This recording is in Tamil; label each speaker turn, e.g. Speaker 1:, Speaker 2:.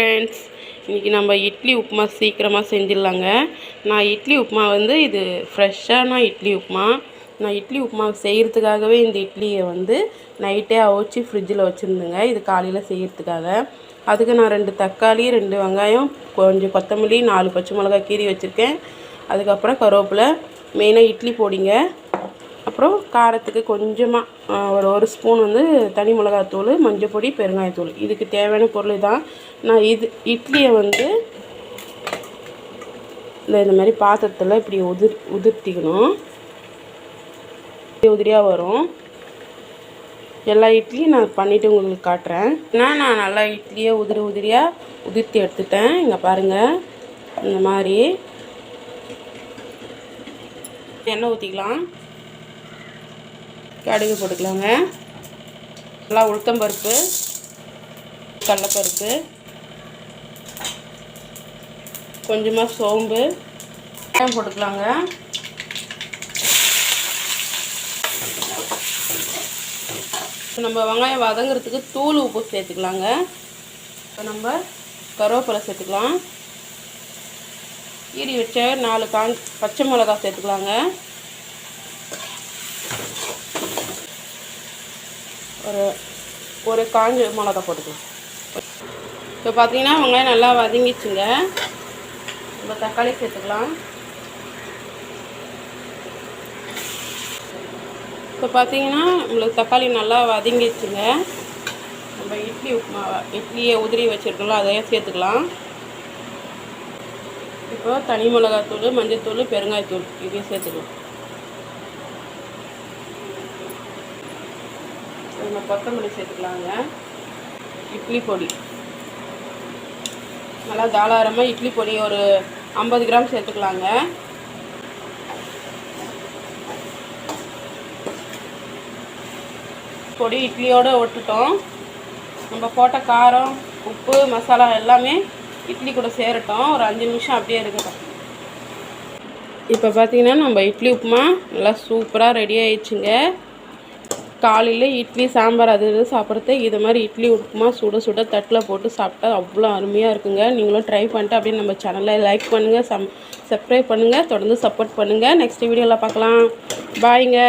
Speaker 1: ஃப்ரெண்ட்ஸ், இன்றைக்கி நம்ம இட்லி உப்புமா சீக்கிரமாக செஞ்சிடலாங்க. நான் இட்லி உப்புமா வந்து இது ஃப்ரெஷ்ஷான இட்லி உப்புமா. நான் இட்லி உப்புமா செய்கிறதுக்காகவே இந்த இட்லியை வந்து நைட்டே அவிச்சி ஃப்ரிட்ஜில் வச்சுருந்தேங்க. இது காலையில் செய்கிறதுக்காக. அதுக்கு நான் 2 தக்காளி, 2 வெங்காயம், கொஞ்சம் கொத்தமல்லி, 4 பச்சை மிளகாய் கீறி வச்சுருக்கேன். அதுக்கப்புறம் கருவேப்பிலை, மெயினாக இட்லி பொடிங்க. அப்புறம் காரத்துக்கு கொஞ்சமாக ஒரு ஸ்பூன் வந்து தனி மிளகாத்தூள், மஞ்சள் பொடி, பெருங்காயத்தூள். இதுக்கு தேவையான பொருள் தான். நான் இட்லியை வந்து இந்த மாதிரி பாத்திரத்தில் இப்படி உதிர்த்திக்கணும். உதிரியாக வரும். எல்லா இட்லியும் நான் பண்ணிவிட்டு உங்களுக்கு காட்டுறேன். நான் நல்லா இட்லியை உதிரியாக உதிர்த்தி எடுத்துட்டேன். இங்கே பாருங்கள், இந்த மாதிரி எண்ணெய் ஊற்றிக்கலாம். கடுகு போட்டுக்கலாங்க. நல்லா உளுத்தம்பருப்பு, கடலைப்பருப்பு, கொஞ்சமாக சோம்பு போட்டுக்கலாங்க. நம்ம வெங்காயம் வதங்கிறதுக்கு தூள் உப்பு சேர்த்துக்கலாங்க. இப்போ நம்ம கருவேப்பிலை சேர்த்துக்கலாம். கீரி வச்ச 4 பச்சை மிளகாய் சேர்த்துக்கலாங்க. ஒரு காஞ்ச மிளகா போட்டுக்கலாம். இப்போ பார்த்தீங்கன்னா வெங்காயம் நல்லா வதங்கிச்சுங்க. நம்ம தக்காளி சேர்த்துக்கலாம். இப்போ பார்த்தீங்கன்னா நம்மளுக்கு தக்காளி நல்லா வதங்கிச்சுங்க. நம்ம இட்லியை உதிரி வச்சுருக்கோம்ல, அதையே சேர்த்துக்கலாம். இப்போ தனி மிளகாத்தூள், மஞ்சள்தூள், பெருங்காயத்தூள் இதையும் சேர்த்துக்கலாம். நம்ம கொத்தமல்லி சேர்த்துக்கலாங்க. இட்லி பொடி நல்லா தாராளமாக இட்லி பொடி ஒரு 50 கிராம் சேர்த்துக்கலாங்க. பொடி இட்லியோடு விட்டுட்டோம். நம்ம போட்ட காரம், உப்பு, மசாலா எல்லாமே இட்லி கூட சேரட்டும். ஒரு 5 நிமிஷம் அப்படியே இருக்கட்டும். இப்போ பார்த்தீங்கன்னா நம்ம இட்லி உப்புமா நல்லா சூப்பராக ரெடி ஆயிடுச்சுங்க. காலையில் இட்லி, சாம்பார் அது இது சாப்பிட்றது இது மாதிரி இட்லி உப்புமா சுட தட்டில் போட்டு சாப்பிட்டா அவ்வளோ அருமையாக இருக்குங்க. நீங்களும் ட்ரை பண்ணிட்டு அப்படியே நம்ம சேனலை லைக் பண்ணுங்கள், சப்ஸ்கிரைப் பண்ணுங்கள், தொடர்ந்து சப்போர்ட் பண்ணுங்கள். நெக்ஸ்ட் வீடியோவில் பார்க்கலாம். பாய்ங்க.